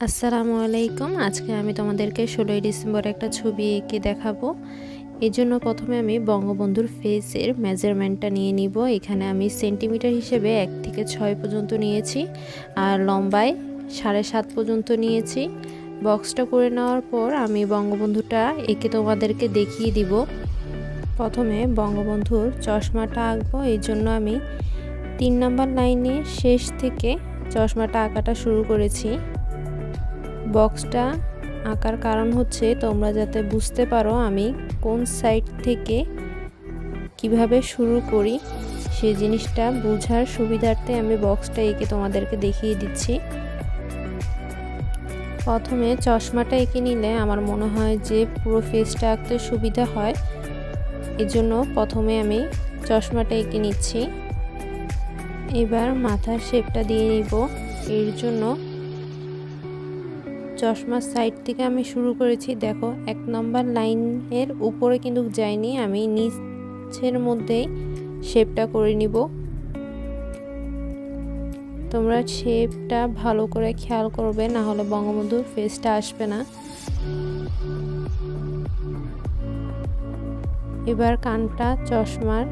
আসসালামু আলাইকুম। আজকে আমি তোমাদেরকে 16ই ডিসেম্বর একটা ছবি এঁকে দেখাবো। এর জন্য প্রথমে আমি বঙ্গবন্ধুর ফেসের মেজারমেন্টটা নিয়ে নিব। এখানে আমি সেন্টিমিটার হিসেবে 1 থেকে 6 পর্যন্ত নিয়েছি আর লম্বায় 7.5 পর্যন্ত নিয়েছি। বক্সটা করে নেওয়ার পর আমি বঙ্গবন্ধুটা এঁকে তোমাদেরকে দেখিয়ে দিব। প্রথমে বঙ্গবন্ধুর চশমাটা আঁকবো। এই জন্য আমি 3 নম্বর লাইনে শেষ থেকে চশমাটা আঁকাটা শুরু করেছি। বক্সটা আঁকার কারণ হচ্ছে তোমরা যাতে বুঝতে পারো আমি কোন সাইড থেকে কিভাবে শুরু করি, সেই জিনিসটা বোঝার সুবিধার্থে আমি বক্সটা এঁকে তোমাদেরকে দেখিয়ে দিচ্ছি। প্রথমে চশমাটা এঁকে নিলে আমার মনে হয় যে পুরো ফেসটা আঁকতে সুবিধা হয়, এজন্য প্রথমে আমি চশমাটা এঁকে নিচ্ছি। এবার মাথার শেপটা দিয়ে নিব। এর জন্য চশমার সাইড থেকে আমি শুরু করেছি। দেখো 1 নম্বর লাইনের উপরে কিন্তু যাইনি, আমি নিচের মধ্যেই শেপটা করে নিব। তোমরা শেপটা ভালো করে খেয়াল করবে, না হলে বঙ্গবন্ধুর ফেসটা আসবে না। এবার কানটা চশমার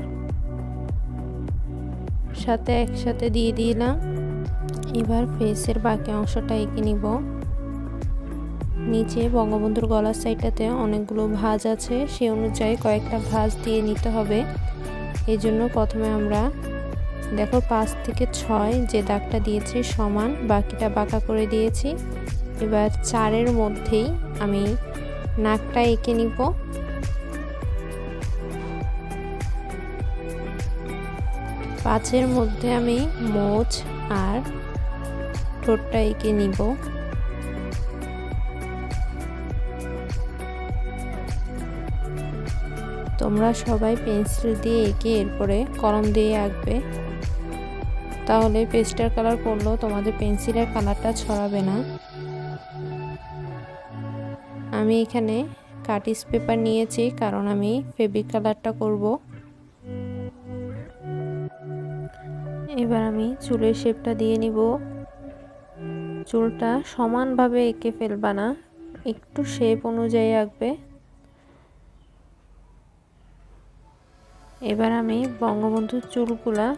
সাথে একসাথে দিয়ে দিলাম। এবার ফেসের বাকি অংশটা এঁকে নিব। নিচে বঙ্গবন্ধুর গলার সাইডটাতে অনেকগুলো ভাঁজ আছে, সেই অনুযায়ী কয়েকটা ভাঁজ দিয়ে নিতে হবে। এই জন্য প্রথমে আমরা দেখো 5 থেকে 6 যে দাগটা দিয়েছি সমান, বাকিটা বাঁকা করে দিয়েছি। এবার 4-এর মধ্যেই আমি নাকটা এঁকে নিব। পাঁচের মধ্যে আমি মোচ আর ঠোঁটটা এঁকে নিব। তোমরা সবাই পেন্সিল দিয়ে এঁকে এরপরে কলম দিয়ে আঁকবে, তাহলে পেস্টার কালার করলেও তোমাদের পেন্সিলের কালারটা ছড়াবে না। আমি এখানে কাটিস পেপার নিয়েছি কারণ আমি ফেব্রিক কালারটা করব। এবার আমি চুলের শেপটা দিয়ে নিব। চুলটা সমানভাবে এঁকে ফেলবা না, একটু শেপ অনুযায়ী আঁকবে। এবার আমি বঙ্গবন্ধুর চুলগুলা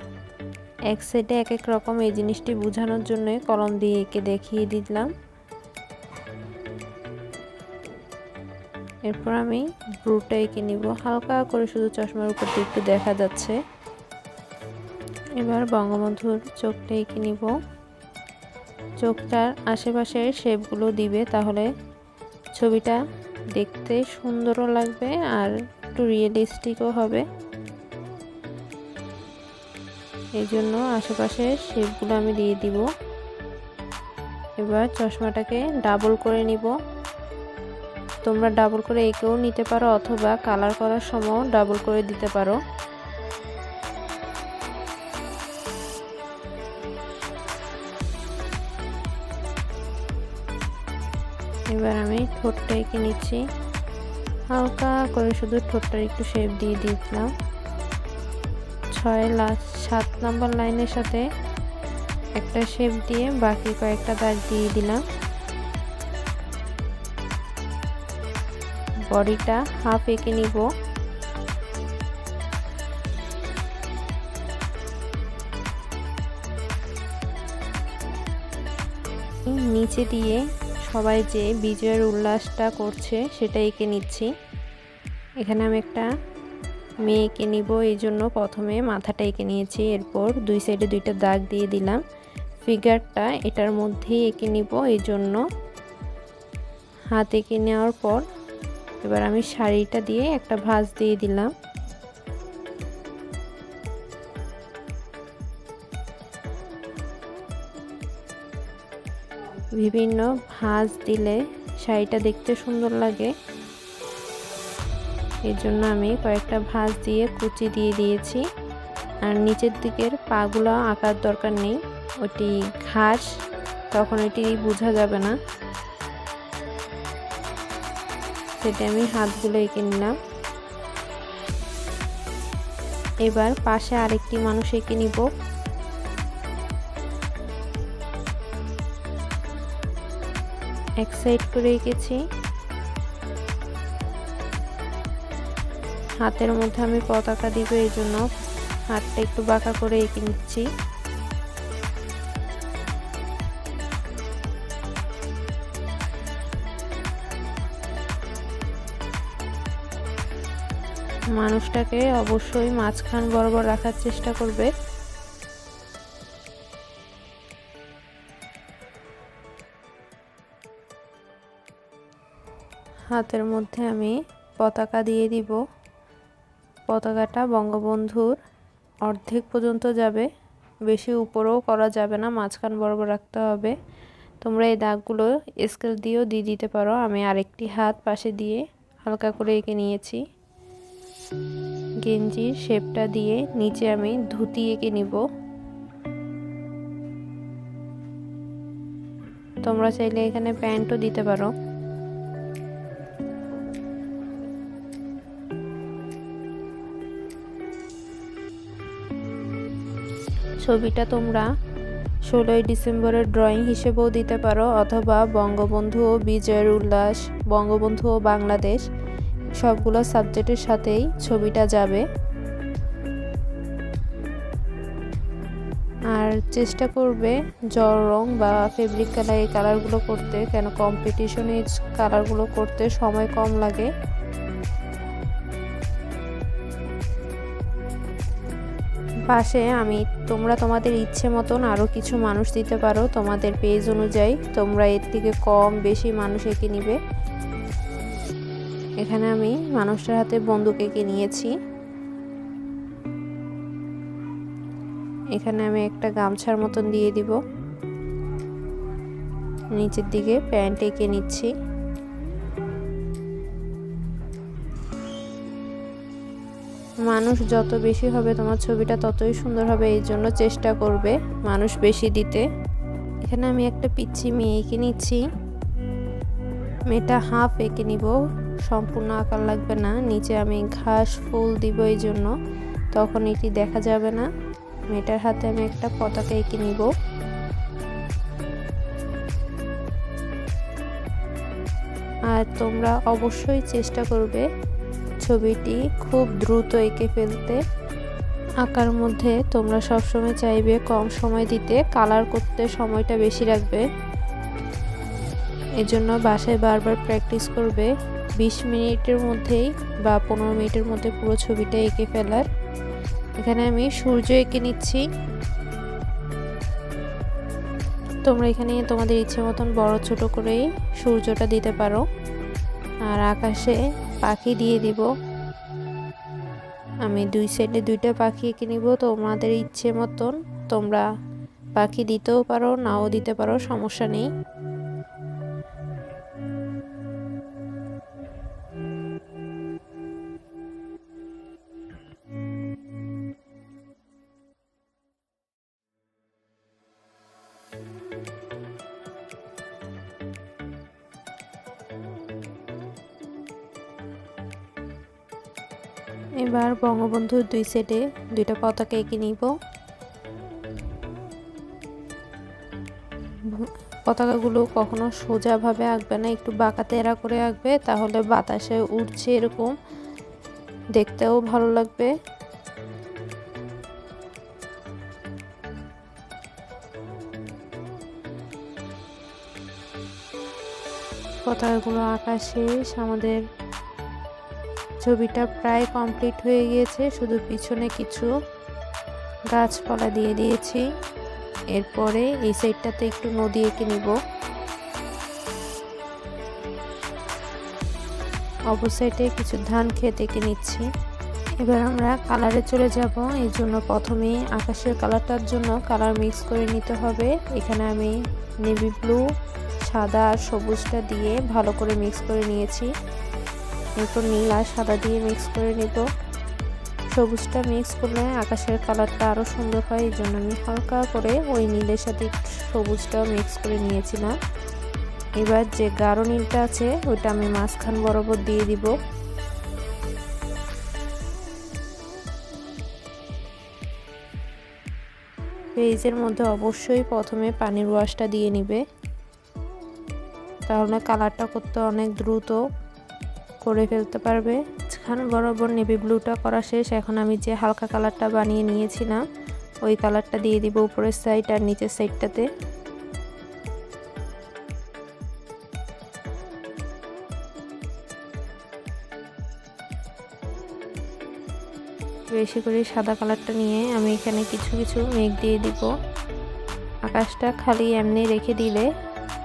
এক সাইডে এক এক রকম, এই জিনিসটি বোঝানোর জন্য কলম দিয়ে এঁকে দেখিয়ে দিলাম। এরপর আমি ব্রুটা এঁকে নিব, হালকা করে শুধু চশমার উপর দিয়ে একটু দেখা যাচ্ছে। এবার বঙ্গবন্ধুর চোখটা এঁকে নিব। চোখটার আশেপাশের শেপগুলো দিবে, তাহলে ছবিটা দেখতে সুন্দরও লাগবে আর একটু রিয়েলিস্টিকও হবে। এই জন্য আশেপাশের শেপগুলো আমি দিয়ে দিব। এবার চশমাটাকে ডাবল করে নিব। তোমরা ডাবল করে এঁকেও নিতে পারো অথবা কালার করার সময় ডাবল করে দিতে পারো। এবার আমি ঠোঁটটা এঁকে নিচ্ছি, হালকা করে শুধু ঠোঁটটার একটু শেপ দিয়ে দিলাম। 7 নম্বর লাইনের সাথে একটা শেপ দিয়ে বাকি কয়েকটা দাগ দিয়ে দিলাম। বডিটা হাফ এঁকে নিব। নিচে দিয়ে সবাই যে বিজয়ের উল্লাসটা করছে সেটা এঁকে নিচ্ছি। এখানে আমি একটা মেয়ে এঁকে নিব, এই জন্য প্রথমে মাথাটা এঁকে নিয়েছি। এরপর 2 সাইডে 2টা দাগ দিয়ে দিলাম। ফিগারটা এটার মধ্যেই এঁকে নিব, এই জন্য হাত এঁকে নেওয়ার পর এবার আমি শাড়িটা দিয়ে একটা ভাঁজ দিয়ে দিলাম। বিভিন্ন ভাঁজ দিলে শাড়িটা দেখতে সুন্দর লাগে, এর জন্য আমি কয়েকটা ভাঁজ দিয়ে কুচি দিয়ে দিয়েছি। আর নিচের দিকের পাগুলো আঁকার দরকার নেই, ওটি ঘাস, তখন এটি বোঝা যাবে না। সেটা আমি হাতগুলো এঁকে নিলাম। এবার পাশে আরেকটি মানুষ এঁকে নিব। এক সাইড করে এঁকেছি। হাতের মধ্যে আমি পতাকা দিব, এই জন্য হাতটা একটু বাঁকা করে এঁকে নিচ্ছি। মানুষটাকে অবশ্যই মাঝখান বরাবর রাখার চেষ্টা করবে। হাতের মধ্যে আমি পতাকা দিয়ে দিব। পতাকাটা বঙ্গবন্ধুর অর্ধেক পর্যন্ত যাবে, বেশি উপরেও করা যাবে না, মাঝখান বরাবর রাখতে হবে। তোমরা এই দাগগুলো স্কেল দিয়েও দিয়ে দিতে পারো। আমি আরেকটি হাত পাশে দিয়ে হালকা করে এঁকে নিয়েছি। গেঞ্জির শেপটা দিয়ে নিচে আমি ধুতি এঁকে নিব। তোমরা চাইলে এখানে প্যান্টও দিতে পারো। ছবিটা তোমরা 16ই ডিসেম্বরের ড্রয়িং হিসেবেও দিতে পারো, অথবা বঙ্গবন্ধু ও বিজয়ের উল্লাস, বঙ্গবন্ধু ও বাংলাদেশ সবগুলো সাবজেক্টের সাথেই ছবিটা যাবে। আর চেষ্টা করবে জল রং বা ফেব্রিক কালার এই কালারগুলো করতে, কেন কম্পিটিশনে এই কালারগুলো করতে সময় কম লাগে। পাশে আমি তোমরা তোমাদের ইচ্ছে মতন আরও কিছু মানুষ দিতে পারো, তোমাদের পেজ অনুযায়ী তোমরা এর থেকে কম বেশি মানুষ এঁকে নিবে। এখানে আমি মানুষটার হাতে বন্দুক এঁকে নিয়েছি। এখানে আমি একটা গামছার মতন দিয়ে দিব। নিচের দিকে প্যান্ট এঁকে নিচ্ছি। মানুষ যত বেশি হবে তোমার ছবিটা ততই সুন্দর হবে, এই জন্য চেষ্টা করবে মানুষ বেশি দিতে। এখানে আমি একটা পিচ্চি মেয়ে এঁকে নিচ্ছি। মেয়েটা হাফ এঁকে নিব, সম্পূর্ণ আকার লাগবে না। নিচে আমি ঘাস ফুল দিব, এই জন্য তখন এটি দেখা যাবে না। মেয়েটার হাতে আমি একটা পতাকা এঁকে নিব। আর তোমরা অবশ্যই চেষ্টা করবে ছবিটি খুব দ্রুত এঁকে ফেলতে। আঁকার মধ্যে তোমরা সবসময় চাইবে কম সময় দিতে, কালার করতে সময়টা বেশি রাখবে। এজন্য বাসায় বারবার প্র্যাকটিস করবে 20 মিনিটের মধ্যেই বা 15 মিনিটের মধ্যে পুরো ছবিটা এঁকে ফেলার। এখানে আমি সূর্য এঁকে নিচ্ছি। তোমরা এখানে তোমাদের ইচ্ছে মতন বড় ছোট করেই সূর্যটা দিতে পারো। আর আকাশে পাখি দিয়ে দিব। আমি দুই সাইডে দুইটা পাখি এঁকে নিব। তোমাদের ইচ্ছে মতন তোমরা পাখি দিতেও পারো, নাও দিতে পারো, সমস্যা নেই। এবার বঙ্গবন্ধুর দুই সাইডে দুইটা পতাকা এঁকে নিব। পতাকাগুলো কখনো সোজাভাবে আঁকবে না, একটু বাঁকা তেরা করে আঁকবে, তাহলে বাতাসে উড়ছে এরকম দেখতেও ভালো লাগবে। পতাকাগুলো আঁকা শেষ। আমাদের ছবিটা প্রায় কমপ্লিট হয়ে গিয়েছে, শুধু পিছনে কিছু গাছপালা দিয়ে দিয়েছি। এরপরে এই সাইডটাতে একটু নদী এঁকে নিব। অপর সাইডে কিছু ধান ক্ষেত এঁকে নিচ্ছি। এবার আমরা কালারে চলে যাব। এই জন্য প্রথমে আকাশের কালারটার জন্য কালার মিক্স করে নিতে হবে। এখানে আমি নেভি ব্লু, সাদা আর সবুজটা দিয়ে ভালো করে মিক্স করে নিয়েছি। এরপর নীল আর সাদা দিয়ে মিক্স করে নেব। সবুজটা মিক্স করলে আকাশের কালারটা আরও সুন্দর হয়, এই জন্য আমি হালকা করে ওই নীলের সাথে সবুজটাও মিক্স করে নিয়েছিলাম। এবার যে গাঢ় নীলটা আছে ওইটা আমি মাঝখান বরাবর দিয়ে দিব। পেজের মধ্যে অবশ্যই প্রথমে পানির ওয়াশটা দিয়ে নিবে। তাহলে কালারটা করতে অনেক দ্রুত করে ফেলতে পারবে। মাঝখান বরাবর নেভি ব্লুটা করা শেষ। এখন আমি যে হালকা কালারটা বানিয়ে নিয়েছিলাম ওই কালারটা দিয়ে দিব উপরের সাইড আর নিচের সাইডটাতে। বেশি করে সাদা কালারটা নিয়ে আমি এখানে কিছু কিছু মেঘ দিয়ে দিব। আকাশটা খালি এমনি রেখে দিলে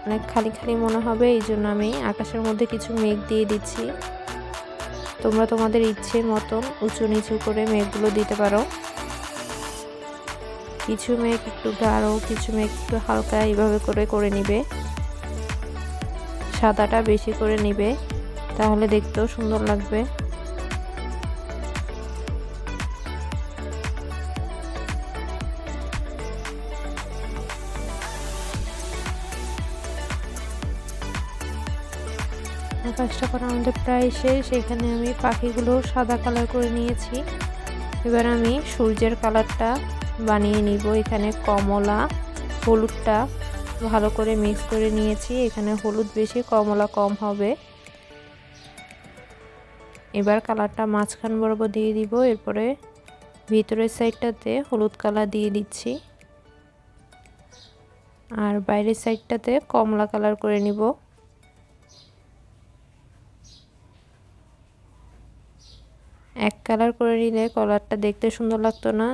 অনেক খালি খালি মনে হবে, এই জন্য আমি আকাশের মধ্যে কিছু মেঘ দিয়ে দিচ্ছি। তোমরা তোমাদের ইচ্ছের মতন উঁচু নিচু করে মেঘগুলো দিতে পারো। কিছু মেঘ একটু গাঢ়, কিছু মেঘ একটু হালকা, এইভাবে করে নিবে। সাদাটা বেশি করে নিবে, তাহলে দেখতেও সুন্দর লাগবে। আকাশটা করা আমাদের প্রায় শেষ। এখানে আমি পাখিগুলো সাদা কালার করে নিয়েছি। এবার আমি সূর্যের কালারটা বানিয়ে নিব। এখানে কমলা হলুদটা ভালো করে মিক্স করে নিয়েছি। এখানে হলুদ বেশি, কমলা কম হবে। এবার কালারটা মাঝখান বরাবর দিয়ে দিব। এরপরে ভিতরের সাইডটাতে হলুদ কালার দিয়ে দিচ্ছি আর বাইরের সাইডটাতে কমলা কালার করে নিব। এক কালার করে নিলে কালারটা দেখতে সুন্দর লাগতো না,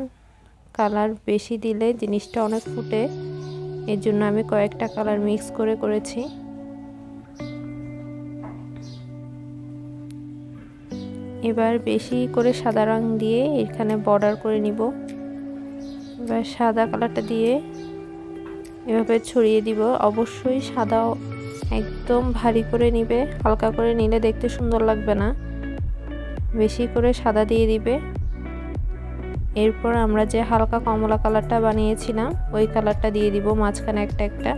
কালার বেশি দিলে জিনিসটা অনেক ফুটে। এর জন্য আমি কয়েকটা কালার মিক্স করেছি। এবার বেশি করে সাদা রং দিয়ে এখানে বর্ডার করে নিব। এবার সাদা কালারটা দিয়ে এভাবে ছড়িয়ে দিব। অবশ্যই সাদা একদম ভারী করে নিবে, হালকা করে নিলে দেখতে সুন্দর লাগবে না। বেশি করে সাদা দিয়ে দিবে। এরপর আমরা যে হালকা কমলা কালারটা বানিয়েছিলাম ওই কালারটা দিয়ে দিব মাঝখানে একটা একটা।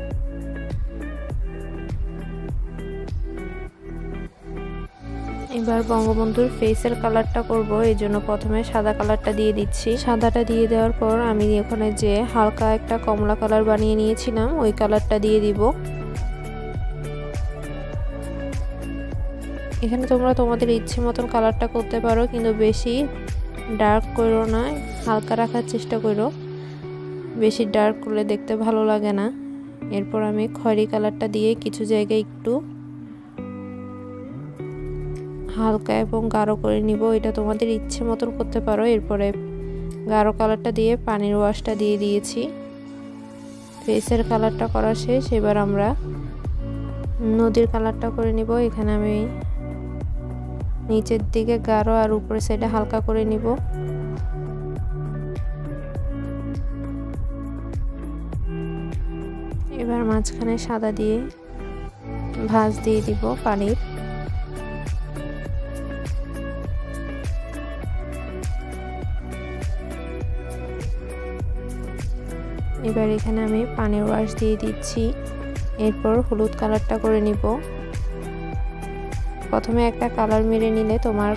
এবার বঙ্গবন্ধুর ফেসের কালারটা করব, এই জন্য প্রথমে সাদা কালারটা দিয়ে দিচ্ছি। সাদাটা দিয়ে দেওয়ার পর আমি ওখানে যে হালকা একটা কমলা কালার বানিয়ে নিয়েছিলাম ওই কালারটা দিয়ে দিব। এখানে তোমরা তোমাদের ইচ্ছে মতন কালারটা করতে পারো, কিন্তু বেশি ডার্ক করো না, হালকা রাখার চেষ্টা করো। বেশি ডার্ক করলে দেখতে ভালো লাগে না। এরপর আমি খয়েরি কালারটা দিয়ে কিছু জায়গায় একটু হালকা এবং গাঢ় করে নিব। এটা তোমাদের ইচ্ছে মতন করতে পারো। এরপরে গাঢ় কালারটা দিয়ে পানির ওয়াশটা দিয়ে দিয়েছি। ফেসের কালারটা করা শেষ। এবার আমরা নদীর কালারটা করে নিব। এখানে আমি নিচের দিকে গাঢ় আর উপরের সাইডে হালকা করে নিব। এবার মাঝখানে সাদা দিয়ে ভাঁজ দিয়ে দিব পানির। এবার এখানে আমি পানির ওয়াশ দিয়ে দিচ্ছি। এরপর হলুদ কালারটা করে নিব। প্রথমে একটা কালার মেরে নিলে তোমার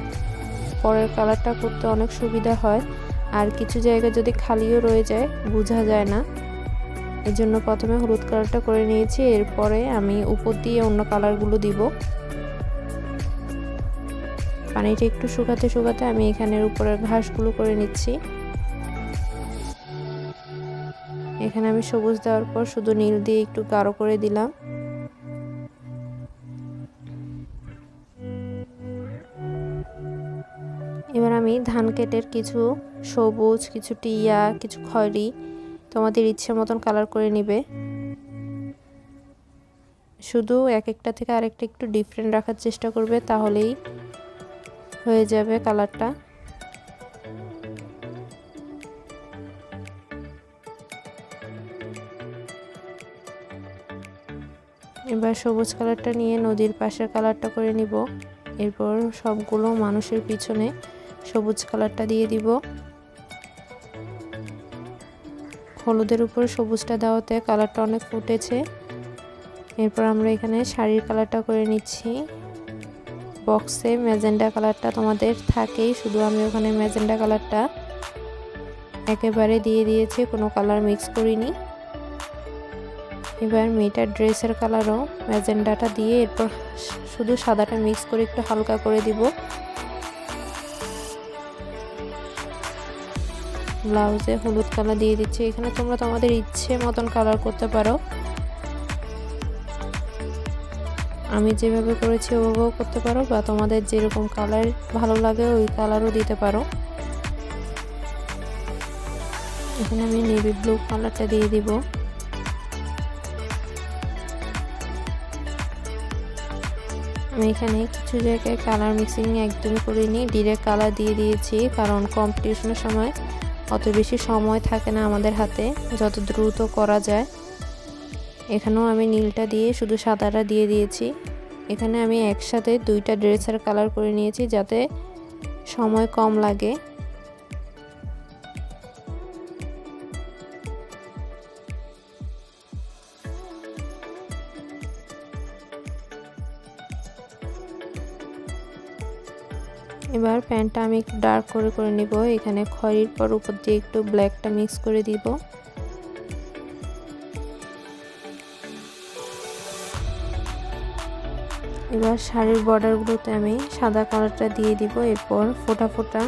পরের কালারটা করতে অনেক সুবিধা হয়, আর কিছু জায়গায় যদি খালিও রয়ে যায় বোঝা যায় না। এর জন্য প্রথমে হলুদ কালারটা করে নিয়েছি। এরপরে আমি উপর দিয়ে অন্য কালারগুলো দিব। পানিটা একটু শুকাতে শুকাতে আমি এখানের উপরের ঘাসগুলো করে নিচ্ছি। এখানে আমি সবুজ দেওয়ার পর শুধু নীল দিয়ে একটু গাঢ় করে দিলাম। এবার আমি ধান কেটের কিছু সবুজ, কিছু টিয়া, কিছু খয়েরি, তোমাদের ইচ্ছে মতন কালার করে নিবে। শুধু এক একটা থেকে আরেকটা একটু ডিফারেন্ট রাখার চেষ্টা করবে, তাহলেই হয়ে যাবে কালারটা। এবার সবুজ কালারটা নিয়ে নদীর পাশের কালারটা করে নিব। এরপর সবগুলো মানুষের পিছনে সবুজ কালারটা দিয়ে দিব। হলুদের উপর সবুজটা দেওয়াতে কালারটা অনেক ফুটেছে। এরপর আমরা এখানে শাড়ির কালারটা করে নিচ্ছি। বক্সে ম্যাজেন্ডা কালারটা তোমাদের থাকেই, শুধু আমি ওখানে ম্যাজেন্ডা কালারটা একেবারে দিয়ে দিয়েছি, কোনো কালার মিক্স করিনি। এবার মেয়েটার ড্রেসের কালারও ম্যাজেন্ডাটা দিয়ে এরপর শুধু সাদাটা মিক্স করে একটু হালকা করে দিব। ব্লাউজে হলুদ কালার দিয়ে দিচ্ছি। এখানে তোমরা তোমাদের ইচ্ছে মতন কালার করতে পারো, আমি যেভাবে করেছি ওভাবেও করতে পারো, বা তোমাদের যেরকম কালার ভালো লাগে ওই কালারও দিতে পারো। এখানে আমি নেভি ব্লু কালারটা দিয়ে দিব। আমি এখানে কিছু জায়গায় কালার মিক্সিং একদমই করিনি, ডিরেক্ট কালার দিয়ে দিয়েছি, কারণ কম্পিটিশনের সময় অত বেশি সময় থাকে না আমাদের হাতে, যত দ্রুত করা যায়। এখানেও আমি নীলটা দিয়ে শুধু সাদাটা দিয়ে দিয়েছি। এখানে আমি একসাথে দুইটা ড্রেসের কালার করে নিয়েছি যাতে সময় কম লাগে। এবার প্যান্টটা আমি একটু ডার্ক করে নিব। এখানে খয়েরির পর উপর দিয়ে একটু ব্ল্যাকটা মিক্স করে দিব। এবার শাড়ির বর্ডারগুলোতে আমি সাদা কালারটা দিয়ে দিব। এরপর ফোটা ফোটা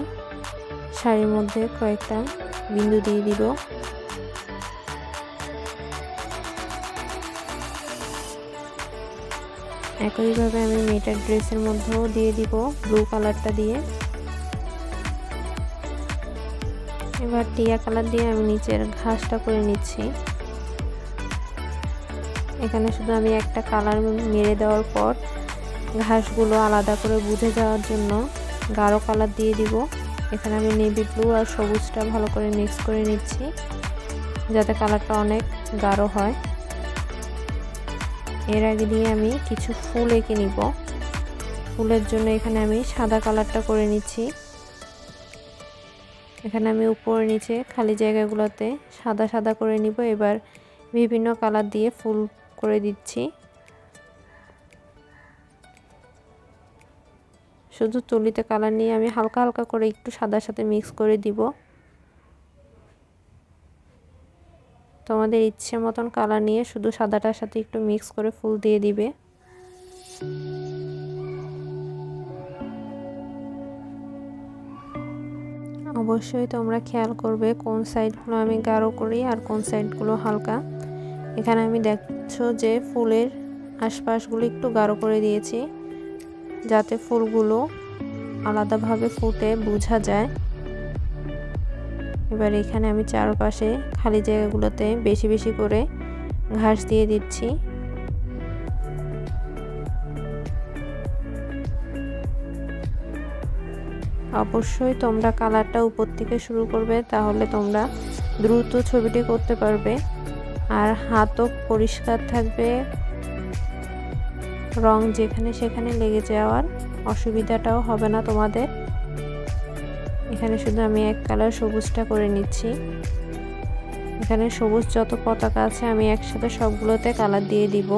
শাড়ির মধ্যে কয়েকটা বিন্দু দিয়ে দিব। একইভাবে আমি মেয়েটার ড্রেসের মধ্যেও দিয়ে দিব ব্লু কালারটা দিয়ে। এবার টিয়া কালার দিয়ে আমি নিচের ঘাসটা করে নিচ্ছি। এখানে শুধু আমি একটা কালার মেরে দেওয়ার পর ঘাসগুলো আলাদা করে বুঝে যাওয়ার জন্য গাঢ় কালার দিয়ে দিব। এখানে আমি নেভি ব্লু আর সবুজটা ভালো করে মিক্স করে নিচ্ছি যাতে কালারটা অনেক গাঢ় হয়। এর আগে দিয়ে আমি কিছু ফুল এঁকে নিব। ফুলের জন্য এখানে আমি সাদা কালারটা করে নিচ্ছি। এখানে আমি উপরে নিচে খালি জায়গাগুলোতে সাদা সাদা করে নিব। এবার বিভিন্ন কালার দিয়ে ফুল করে দিচ্ছি। শুধু তুলিতে কালার নিয়ে আমি হালকা হালকা করে একটু সাদার সাথে মিক্স করে দিব। তোমাদের ইচ্ছে মতন কালার নিয়ে শুধু সাদাটার সাথে একটু মিক্স করে ফুল দিয়ে দিবে। অবশ্যই তোমরা খেয়াল করবে কোন সাইডগুলো আমি গাঢ় করি আর কোন সাইডগুলো হালকা। এখানে আমি দেখছো যে ফুলের আশপাশগুলো একটু গাঢ় করে দিয়েছি যাতে ফুলগুলো আলাদাভাবে ফুটে বোঝা যায়। এবার এখানে আমি চারপাশে খালি জায়গাগুলোতে বেশি বেশি করে ঘাস দিয়ে দিচ্ছি। অবশ্যই তোমরা কালারটা উপর থেকে শুরু করবে, তাহলে তোমরা দ্রুত ছবিটি করতে পারবে আর হাতও পরিষ্কার থাকবে, রং যেখানে সেখানে লেগে যাওয়ার অসুবিধাটাও হবে না তোমাদের। এখানে শুধু আমি এক কালার সবুজটা করে নিচ্ছি। এখানে সবুজ যত পতাকা আছে আমি একসাথে সবগুলোতে কালার দিয়ে দিব।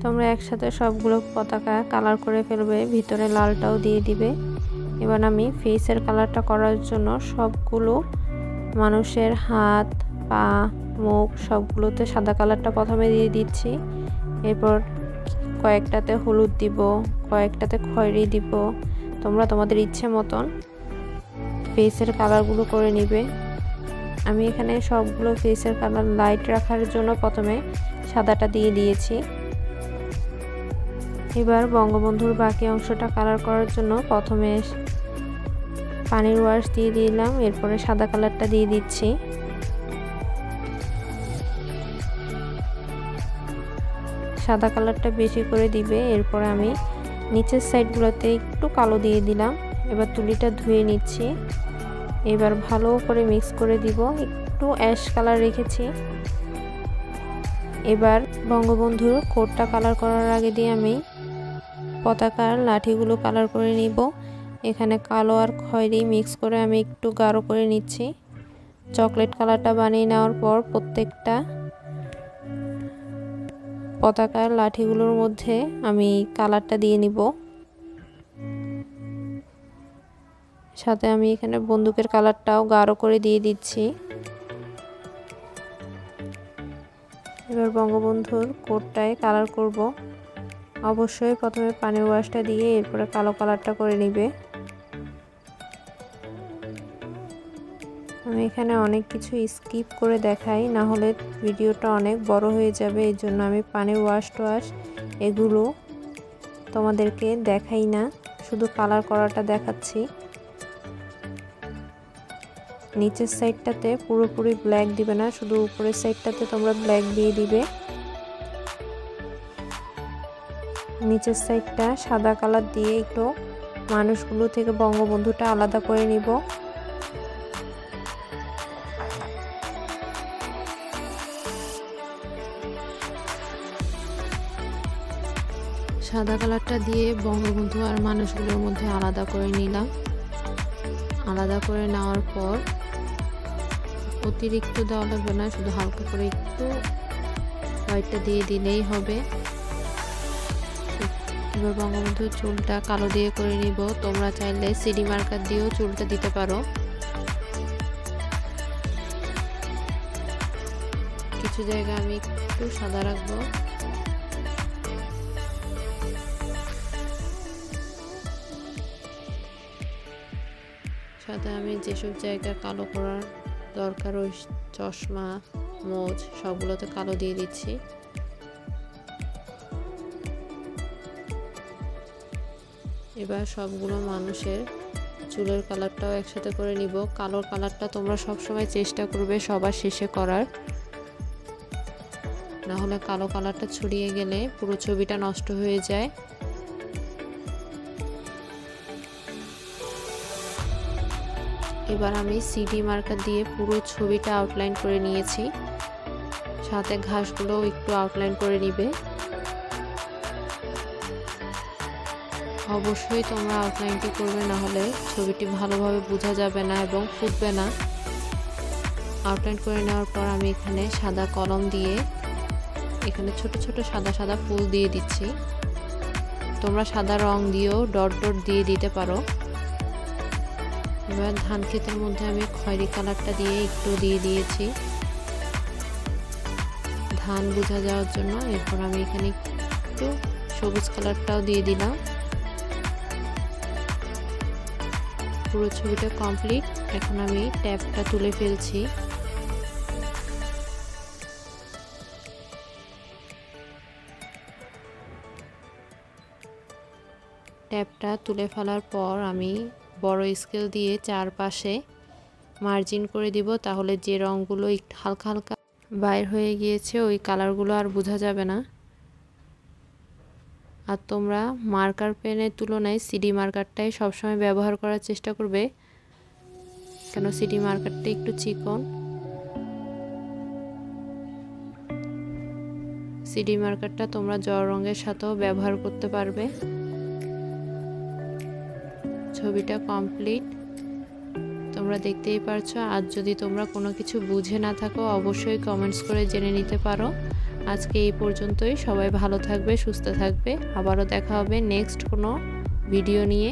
তোমরা একসাথে সবগুলো পতাকা কালার করে ফেলবে, ভিতরে লালটাও দিয়ে দিবে। এবার আমি ফেসের কালারটা করার জন্য সবগুলো মানুষের হাত, পা, মুখ সবগুলোতে সাদা কালারটা প্রথমে দিয়ে দিচ্ছি। এরপর কয়েকটাতে হলুদ দিব, কয়েকটাতে খয়েরি দিব। তোমরা তোমাদের ইচ্ছে মতন ফেসের কালারগুলো করে নিবে। আমি এখানে সবগুলো ফেসের কালার লাইট রাখার জন্য প্রথমে সাদাটা দিয়ে দিয়েছি। এবার বঙ্গবন্ধুর বাকি অংশটা কালার করার জন্য প্রথমে পানির ওয়াশ দিয়ে দিলাম, এরপরে সাদা কালারটা দিয়ে দিচ্ছি। সাদা কালারটা বেশি করে দিবে। এরপর আমি নিচের সাইডগুলোতে একটু কালো দিয়ে দিলাম। এবার তুলিটা ধুয়ে নিচ্ছি। এবার ভালো করে মিক্স করে দিব। একটু অ্যাশ কালার রেখেছি। এবার বঙ্গবন্ধুর কোটটা কালার করার আগে দিয়ে আমি পতাকার লাঠিগুলো কালার করে নিব। এখানে কালো আর খয়েরি মিক্স করে আমি একটু গাঢ় করে নিচ্ছি। চকলেট কালারটা বানিয়ে নেওয়ার পর প্রত্যেকটা পতাকার লাঠিগুলোর মধ্যে আমি কালারটা দিয়ে নিব। সাথে আমি এখানে বন্দুকের কালারটাও গাঢ় করে দিয়ে দিচ্ছি। এবার বঙ্গবন্ধুর কোটটায় কালার করব। অবশ্যই প্রথমে পানির ওয়াশটা দিয়ে এরপরে কালো কালারটা করে নিবে। আমি এখানে অনেক কিছু স্কিপ করে দেখাই, না হলে ভিডিওটা অনেক বড় হয়ে যাবে। এই জন্য আমি পানির ওয়াশ এগুলো তোমাদেরকে দেখাই না, শুধু কালার করাটা দেখাচ্ছি। নিচের সাইডটাতে পুরোপুরি ব্ল্যাক দিবে না, শুধু উপরের সাইডটাতে তোমরা ব্ল্যাক দিয়ে দিবে। নিচের সাইডটা সাদা কালার দিয়ে একটু মানুষগুলো থেকে বঙ্গবন্ধুটা আলাদা করে নিব। সাদা কালারটা দিয়ে বঙ্গবন্ধু আর মানুষগুলোর মধ্যে আলাদা করে নিলাম। আলাদা করে নেওয়ার পর অতিরিক্ত দেওয়া লাগবে না, শুধু হালকা করে একটু হোয়াইটটা দিয়ে দিলেই হবে। এবার বঙ্গবন্ধুর চুলটা কালো দিয়ে করে নিব। তোমরা চাইলে সিডি মার্কার দিয়েও চুলটা দিতে পারো। কিছু জায়গা আমি একটু সাদা রাখবো। সাথে আমি যেসব জায়গা কালো করার দরকার, ওই চশমা, মোজ সবগুলোতে কালো দিয়ে দিচ্ছি। এবার সবগুলো মানুষের চুলের কালারটাও একসাথে করে নিব। কালোর কালারটা তোমরা সবসময় চেষ্টা করবে সবার শেষে করার, না হলে কালো কালারটা ছড়িয়ে গেলে পুরো ছবিটা নষ্ট হয়ে যায়। এবার আমি সিডি মার্কার দিয়ে পুরো ছবিটা আউটলাইন করে নিয়েছি। সাথে ঘাসগুলো একটু আউটলাইন করে নিবে। অবশ্যই তোমরা আউটলাইনটি করবে, না হলে ছবিটি ভালোভাবে বোঝা যাবে না এবং ফুটবে না। আউটলাইন করে নেওয়ার পর আমি এখানে সাদা কলম দিয়ে এখানে ছোট ছোট সাদা সাদা ফুল দিয়ে দিচ্ছি। তোমরা সাদা রং দিয়েও ডট ডট দিয়ে দিতে পারো। এবার ধান ক্ষেতের মধ্যে আমি খয়েরি কালারটা দিয়ে একটু দিয়ে দিয়েছি ধান বোঝা যাওয়ার জন্য। এরপর আমি এখানে একটু সবুজ কালারটাও দিয়ে দিলাম। পুরো ছবিটা কমপ্লিট। এখন আমি ট্যাপটা তুলে ফেলছি। ট্যাপটা তুলে ফেলার পর আমি বড় স্কেল দিয়ে চারপাশে মার্জিন করে দিব, তাহলে যে রঙগুলো একটু হালকা হালকা বাইর হয়ে গিয়েছে ওই কালারগুলো আর বোঝা যাবে না। আর তোমরা মার্কার পেনের তুলনায় সিডি মার্কারটাই সবসময় ব্যবহার করার চেষ্টা করবে, কেন সিডি মার্কারটা একটু চিকন। সিডি মার্কারটা তোমরা জল রঙের সাথেও ব্যবহার করতে পারবে। ছবিটা কমপ্লিট, তোমরা দেখতেই পারছো। আর যদি তোমরা কোনো কিছু বুঝে না থাকো অবশ্যই কমেন্টস করে জেনে নিতে পারো। আজকে এই পর্যন্তই। সবাই ভালো থাকবে, সুস্থ থাকবে। আবারও দেখা হবে নেক্সট কোনো ভিডিও নিয়ে।